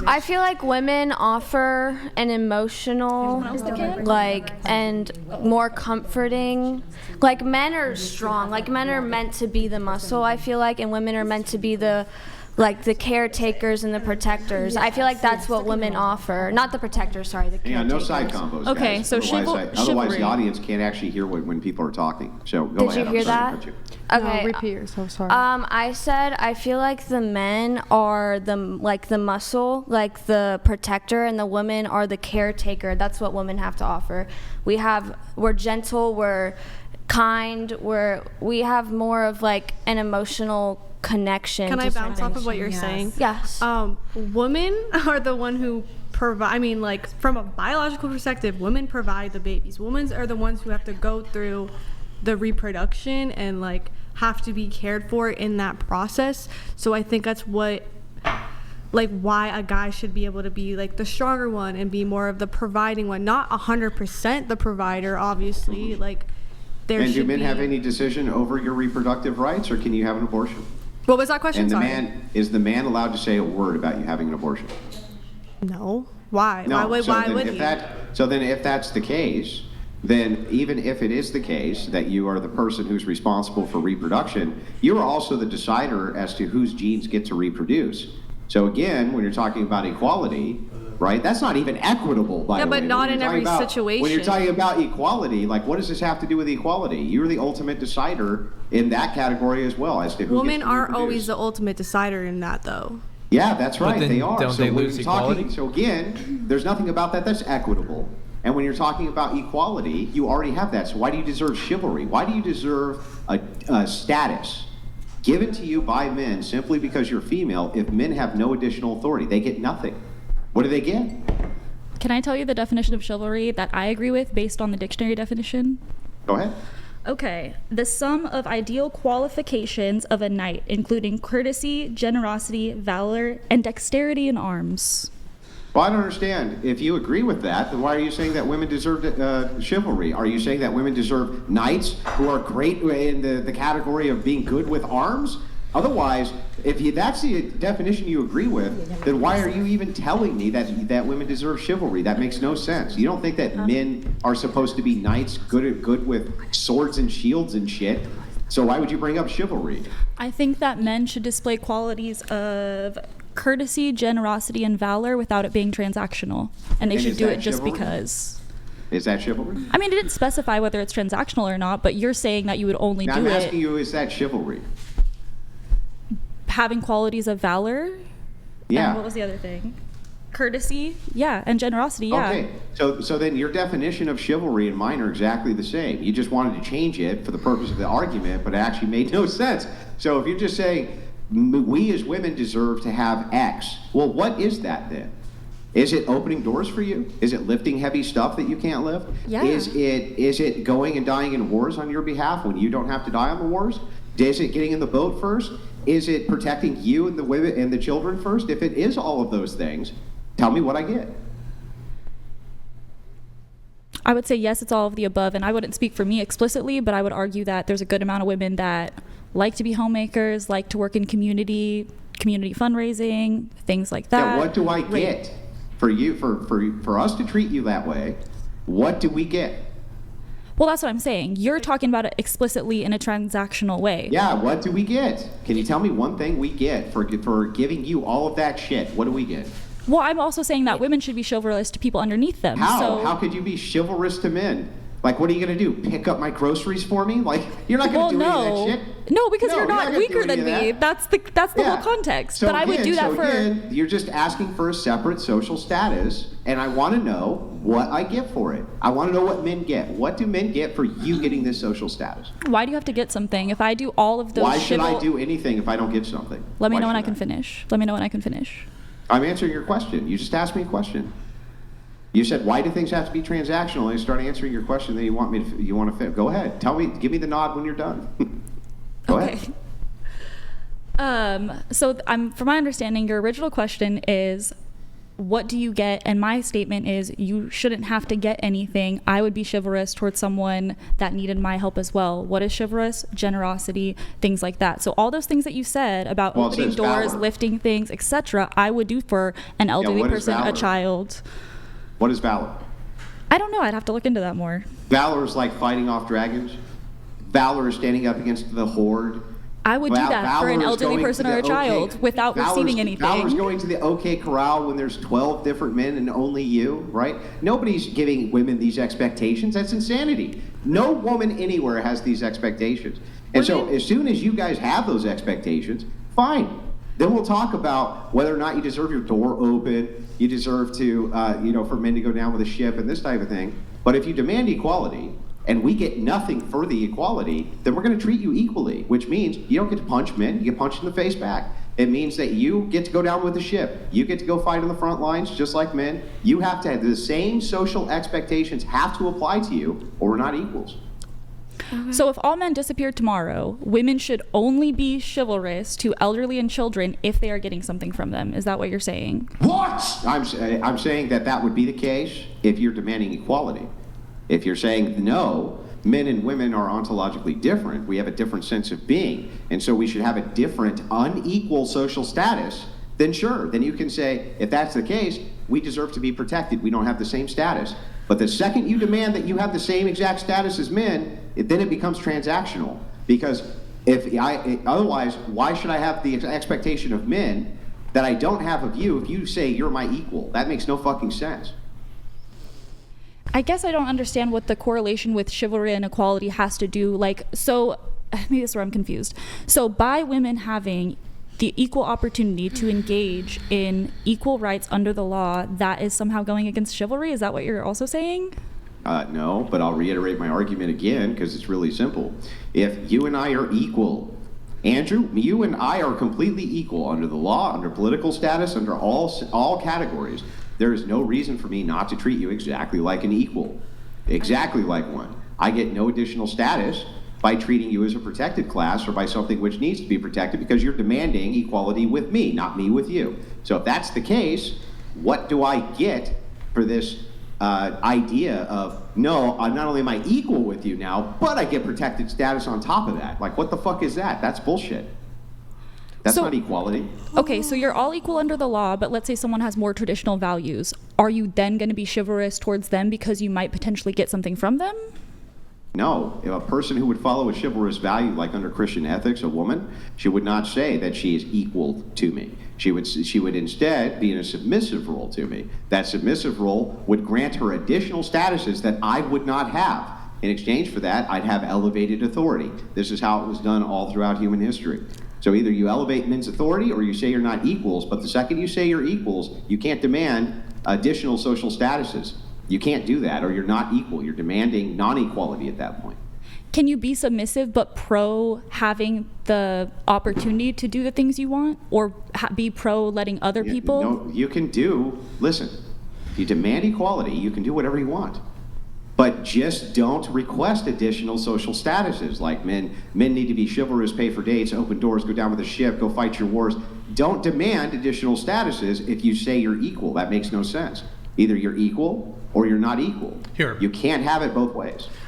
I feel like women offer an emotional, like, and more comforting. Like, men are strong. Like, men are meant to be the muscle, I feel like, and women are meant to be the caretakers and the protectors. I feel like that's what women offer. Not the protectors, sorry, the caretakers. Yeah, no side combos, okay, guys. so Otherwise, the audience can't actually hear when people are talking. So go ahead. Did you hear that? Okay. No, repeat yourself, sorry. I said I feel like the men are the muscle, like the protector, and the women are the caretaker. That's what women have to offer. We're gentle, we're kind, we have more of like an emotional connection. Can I bounce off of what you're saying? Yes. Women are the one who provide, I mean, like, from a biological perspective, women provide the babies. Women are the ones who have to go through the reproduction and, like, have to be cared for in that process. So I think that's what, like, why a guy should be able to be, like, the stronger one and be more of the providing one. Not 100% the provider, obviously. Like, there should be... And do men have any decision over your reproductive rights, or can you have an abortion? What was that question? And is the man allowed to say a word about you having an abortion? No. Why? No. Why would he? So then if that's the case, then even if it is the case that you are the person who's responsible for reproduction, you are also the decider as to whose genes get to reproduce. So again, when you're talking about equality, right, that's not even equitable, by the way. Yeah, but not in every situation. When you're talking about equality, like, what does this have to do with equality? You're the ultimate decider in that category as well as to who Women gets to aren't reproduce. always the ultimate decider in that, though. Yeah, that's right. then They are. don't they lose equality? So again, there's nothing about that that's equitable. And when you're talking about equality, you already have that. So why do you deserve chivalry? Why do you deserve a status given to you by men simply because you're female if men have no additional authority? They get nothing. What do they get? Can I tell you the definition of chivalry that I agree with based on the dictionary definition? Go ahead. Okay. The sum of ideal qualifications of a knight, including courtesy, generosity, valor, and dexterity in arms. Well, I don't understand. If you agree with that, then why are you saying that women deserve chivalry? Are you saying that women deserve knights who are great in the category of being good with arms? Otherwise, if that's the definition you agree with, then why are you even telling me that women deserve chivalry? That makes no sense. You don't think that men are supposed to be knights, good with swords and shields and shit. So why would you bring up chivalry? I think that men should display qualities of courtesy, generosity, and valor without it being transactional. And they should do it just because. Is that chivalry? I mean, it didn't specify whether it's transactional or not, but you're saying that you would only do it. I'm asking you, is that chivalry? Having qualities of valor. Yeah. And what was the other thing? Courtesy, yeah, and generosity, yeah. Okay, so then your definition of chivalry and mine are exactly the same. You just wanted to change it for the purpose of the argument, but it actually made no sense. So if you're just saying, we as women deserve to have X, well, what is that then? Is it opening doors for you? Is it lifting heavy stuff that you can't lift? Yeah. Is it going and dying in wars on your behalf when you don't have to die on the wars? Is it getting in the boat first? Is it protecting you and the women and the children first? If it is all of those things, tell me what I get. I would say yes, it's all of the above, and I wouldn't speak for me explicitly, but I would argue that there's a good amount of women that like to be homemakers, like to work in community fundraising, things like that. Yeah, what do I get for you, for us to treat you that way? What do we get? Well, that's what I'm saying. You're talking about it explicitly in a transactional way. Yeah, what do we get? Can you tell me one thing we get for giving you all of that shit? What do we get? Well, I'm also saying that women should be chivalrous to people underneath them. How? So, How could you be chivalrous to men? Like, what are you going to do? Pick up my groceries for me? Like, you're not going to do any of that shit? No, because you're not gonna weaker do any than of me. that. That's the whole context. So but I would do that for... Again, you're just asking for a separate social status, and I want to know what I get for it. I want to know what men get. What do men get for you getting this social status? Why do you have to get something? If I do all of those... Why should I do anything if I don't get something? Let me know when I can finish. Let me know when I can finish. I'm answering your question. You just asked me a question. You said, why do things have to be transactional? And I start answering your question, then you want to go ahead. Tell me, give me the nod when you're done. Go ahead. So from my understanding, your original question is, what do you get? And my statement is, you shouldn't have to get anything. I would be chivalrous towards someone that needed my help as well. What is chivalrous? Generosity, things like that. So all those things that you said about opening doors, valor. lifting things, etc., I would do for an elderly what is person, a valor? child. What is valor? I don't know. I'd have to look into that more. Valor is like fighting off dragons. Valor is standing up against the horde. I would do that for an Valor is elderly going person to or the a child without receiving anything. Valor is going to the OK Corral when there's 12 different men and only you, right? Nobody's giving women these expectations. That's insanity. No woman anywhere has these expectations. And so as soon as you guys have those expectations, fine. Then we'll talk about whether or not you deserve your door open, you deserve to, for men to go down with a ship and this type of thing. But if you demand equality, and we get nothing for the equality, then we're going to treat you equally, which means you don't get to punch men, you get punched in the face back. It means that you get to go down with the ship. You get to go fight on the front lines just like men. You have to have the same social expectations have to apply to you, or we're not equals. So if all men disappeared tomorrow, women should only be chivalrous to elderly and children if they are getting something from them. Is that what you're saying? What? I'm saying that would be the case if you're demanding equality. If you're saying, no, men and women are ontologically different, we have a different sense of being, and so we should have a different, unequal social status, then sure, then you can say, if that's the case, we deserve to be protected, we don't have the same status. But the second you demand that you have the same exact status as men, then it becomes transactional. Because otherwise, why should I have the expectation of men that I don't have of you if you say you're my equal? That makes no fucking sense. I guess I don't understand what the correlation with chivalry and equality has to do. Maybe that's where I'm confused. So by women having the equal opportunity to engage in equal rights under the law, that is somehow going against chivalry? Is that what you're also saying? No, but I'll reiterate my argument again because it's really simple. If you and I are equal, Andrew, you and I are completely equal under the law, under political status, under all categories. There is no reason for me not to treat you exactly like an equal, exactly like one. I get no additional status by treating you as a protected class or by something which needs to be protected because you're demanding equality with me, not me with you. So if that's the case, what do I get for this idea of, no, I'm not only am I equal with you now, but I get protected status on top of that? Like, what the fuck is that? That's bullshit. That's not equality. Okay, so you're all equal under the law, but let's say someone has more traditional values. Are you then going to be chivalrous towards them because you might potentially get something from them? No. If a person who would follow a chivalrous value, like under Christian ethics, a woman, she would not say that she is equal to me. She would instead be in a submissive role to me. That submissive role would grant her additional statuses that I would not have. In exchange for that, I'd have elevated authority. This is how it was done all throughout human history. So either you elevate men's authority or you say you're not equals, but the second you say you're equals, you can't demand additional social statuses. You can't do that, or you're not equal. You're demanding non-equality at that point. Can you be submissive but pro having the opportunity to do the things you want, or be pro letting other people? No, you can do, listen, if you demand equality, you can do whatever you want. But just don't request additional social statuses, like men need to be chivalrous, pay for dates, open doors, go down with a ship, go fight your wars. Don't demand additional statuses if you say you're equal. That makes no sense. Either you're equal or you're not equal. Here. You can't have it both ways.